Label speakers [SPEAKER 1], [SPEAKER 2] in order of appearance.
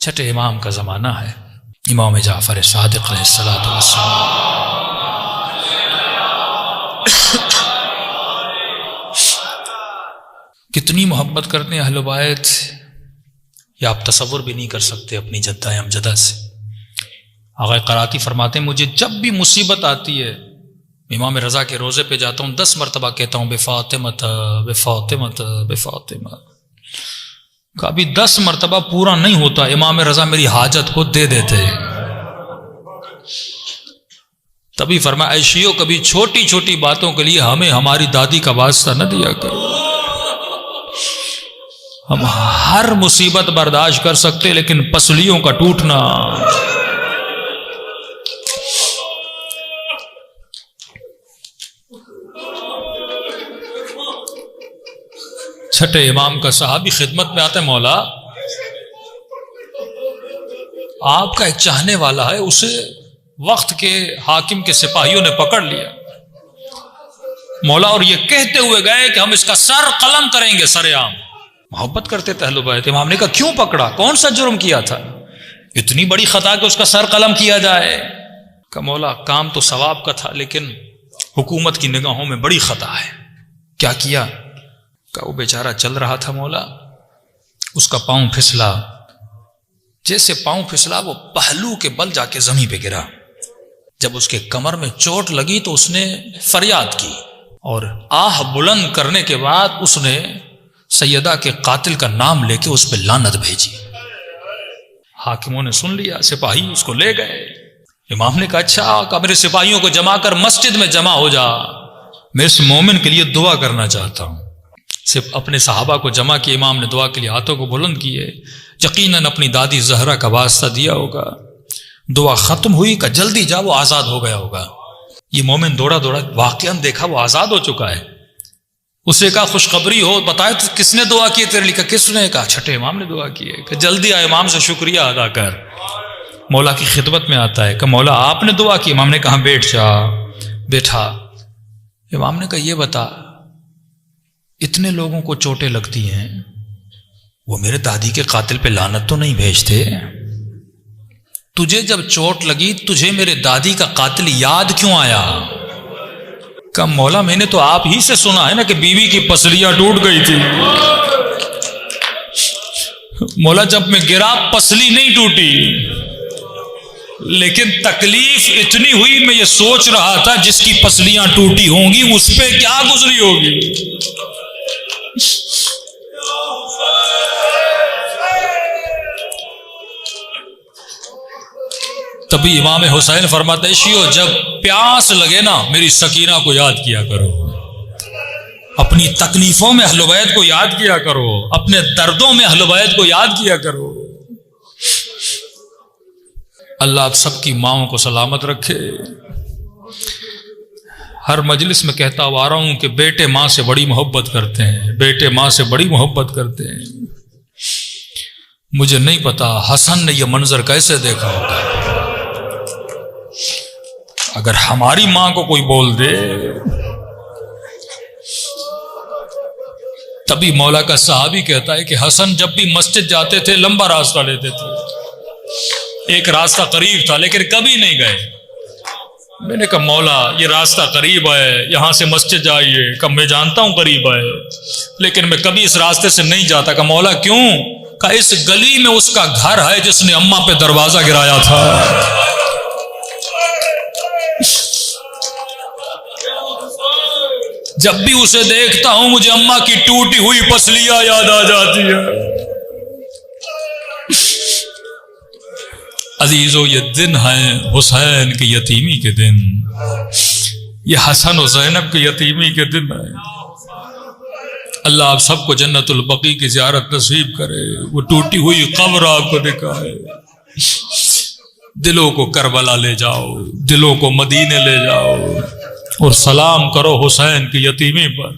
[SPEAKER 1] छठे इमाम का ज़माना है, इमाम जाफ़र सादिक़ अलैहिस्सलातु वस्सलाम। कितनी मोहब्बत करते हैं अहले बैत, या आप तसव्वुर भी नहीं कर सकते अपनी जद्दा अमजदा से। आग़ा क़राती फरमाते हैं, मुझे जब भी मुसीबत आती है इमाम रज़ा के रोज़े पे जाता हूँ, 10 मरतबा कहता हूँ बेफ़ातिमत बेफ़ातिमत बेफ़ातिमत। कभी 10 मरतबा पूरा नहीं होता, इमाम रज़ा मेरी हाजत को दे देते हैं। तभी फरमाया, ऐशियो कभी छोटी छोटी बातों के लिए हमें हमारी दादी का वास्ता न दिया करो। हम हर मुसीबत बर्दाश्त कर सकते, लेकिन पसलियों का टूटना। छठे इमाम का सहाबी खिदमत में आता है, मौला आपका एक चाहने वाला है, उसे वक्त के हाकिम के सिपाहियों ने पकड़ लिया मौला, और ये कहते हुए गए कि हम इसका सर कलम करेंगे सरेआम। मोहब्बत करते थे अहले बैत। इमाम ने कहा, क्यों पकड़ा, कौन सा जुर्म किया था, इतनी बड़ी खता कि उसका सर कलम किया जाए। कहा, मौला काम तो सवाब का था, लेकिन हुकूमत की निगाहों में बड़ी खता है। क्या किया? वो बेचारा चल रहा था मौला, उसका पांव फिसला, जैसे पांव फिसला वो पहलू के बल जाके जमीन पे गिरा। जब उसके कमर में चोट लगी तो उसने फरियाद की, और आह बुलंद करने के बाद उसने सैयदा के कातिल का नाम लेके उस पर लानत भेजी। हाकिमों ने सुन लिया, सिपाही उसको ले गए। इमाम ने कहा, अच्छा मेरे सिपाहियों को जमा कर मस्जिद में जमा हो जा, मैं इस मोमिन के लिए दुआ करना चाहता हूं। सिर्फ अपने सहाबा को जमा किए, इमाम ने दुआ के लिए हाथों को बुलंद किए। यकीनन अपनी दादी जहरा का वास्ता दिया होगा। दुआ खत्म हुई, का जल्दी जा, वो आजाद हो गया होगा। ये मोमिन दौड़ा दौड़ा वाकईन देखा वो आजाद हो चुका है। उसे कहा, खुशखबरी हो, बताए तो किसने दुआ की तेरे लिए? किसने? कहा, छठे इमाम ने दुआ की है। कि जल्दी आ, इमाम से शुक्रिया अदा कर। मौला की खिदमत में आता है कि मौला आपने दुआ की? इमाम ने कहा, बैठ जा। बैठा। इमाम ने कहा, ये बता, इतने लोगों को चोटें लगती हैं, वो मेरे दादी के कातिल पे लानत तो नहीं भेजते? तुझे जब चोट लगी, तुझे मेरे दादी का कातिल याद क्यों आया? कहा, मौला मैंने तो आप ही से सुना है ना कि बीवी की पसलियां टूट गई थी। मौला जब मैं गिरा पसली नहीं टूटी, लेकिन तकलीफ इतनी हुई, मैं ये सोच रहा था जिसकी पसलियां टूटी होंगी उस पे क्या गुजरी होगी। तभी इमाम हुसैन फरमाते, शियो जब प्यास लगे ना, मेरी सकीना को याद किया करो, अपनी तकलीफों में अहले बैत को याद किया करो, अपने दर्दों में अहले बैत को याद किया करो। अल्लाह आप सबकी माओं को सलामत रखे। हर मजलिस में कहता हुआ आ रहा हूं कि बेटे माँ से बड़ी मोहब्बत करते हैं, बेटे माँ से बड़ी मोहब्बत करते हैं। मुझे नहीं पता हसन ने यह मंजर कैसे देखा होगा। अगर हमारी माँ को कोई बोल दे, तभी मौला का सहाबी कहता है कि हसन जब भी मस्जिद जाते थे लंबा रास्ता लेते थे। एक रास्ता करीब था लेकिन कभी नहीं गए। मैंने कहा, मौला ये रास्ता करीब है, यहां से मस्जिद जाइए। कब मैं जानता हूं करीब है, लेकिन मैं कभी इस रास्ते से नहीं जाता। कहा, मौला क्यों? कहा, इस गली में उसका घर है जिसने अम्मा पे दरवाजा गिराया था। जब भी उसे देखता हूं मुझे अम्मा की टूटी हुई पसलियां याद आ जाती है। अजीजों, ये दिन है हुसैन की यतीमी के दिन, ये हसन और ज़ैनब की यतीमी के दिन है। अल्लाह आप सबको जन्नतुल बकी की ज़ियारत नसीब करे, वो टूटी हुई कब्र आपको दिखाए। दिलों को करबला ले जाओ, दिलों को मदीने ले जाओ, और सलाम करो हुसैन की यतीमी पर।